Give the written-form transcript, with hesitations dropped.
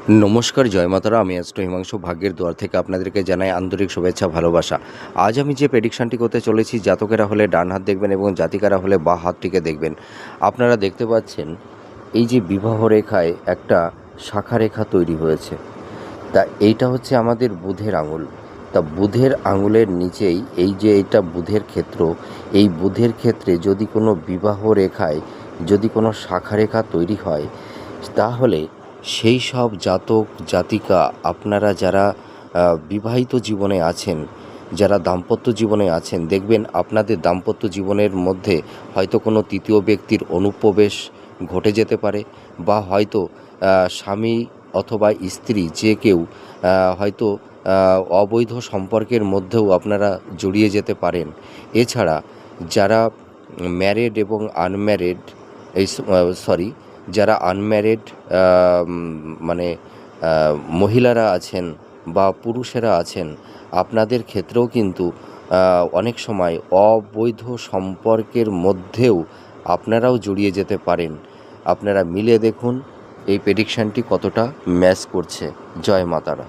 নমস্কার, জয় মাতারা। আমি অ্যাস্ট্রো হিমাংশু ভাগ্যের দুয়ার থেকে আপনাদেরকে জানাই আন্তরিক শুভেচ্ছা, ভালোবাসা। আজ আমি যে প্রেডিকশানটি করতে চলেছি, জাতকেরা হলে ডান হাত দেখবেন এবং জাতিকারা হলে বাঁ হাতটিকে দেখবেন। আপনারা দেখতে পাচ্ছেন এই যে বিবাহ রেখায় একটা শাখা রেখা তৈরি হয়েছে, তা এইটা হচ্ছে আমাদের বুধের আঙুল। তা বুধের আঙুলের নিচেই এই যে এটা বুধের ক্ষেত্র, এই বুধের ক্ষেত্রে যদি কোনো বিবাহ রেখায় যদি কোনো শাখা রেখা তৈরি হয়, তাহলে সেই সব জাতক জাতিকা, আপনারা যারা বিবাহিত জীবনে আছেন, যারা দাম্পত্য জীবনে আছেন, দেখবেন আপনাদের দাম্পত্য জীবনের মধ্যে হয়তো কোনো তৃতীয় ব্যক্তির অনুপ্রবেশ ঘটে যেতে পারে, বা হয়তো স্বামী অথবা স্ত্রী যে কেউ হয়তো অবৈধ সম্পর্কের মধ্যেও আপনারা জড়িয়ে যেতে পারেন। এছাড়া যারা ম্যারেড এবং আনম্যারেড, যারা আনম্যারিড মানে মহিলারা আছেন বা পুরুষেরা আছেন, আপনাদের ক্ষেত্রেও কিন্তু অনেক সময় অবৈধ সম্পর্কের মধ্যেও আপনারাও জড়িয়ে যেতে পারেন। আপনারা মিলে দেখুন এই প্রেডিকশানটি কতটা ম্যাচ করছে। জয় মাতারা।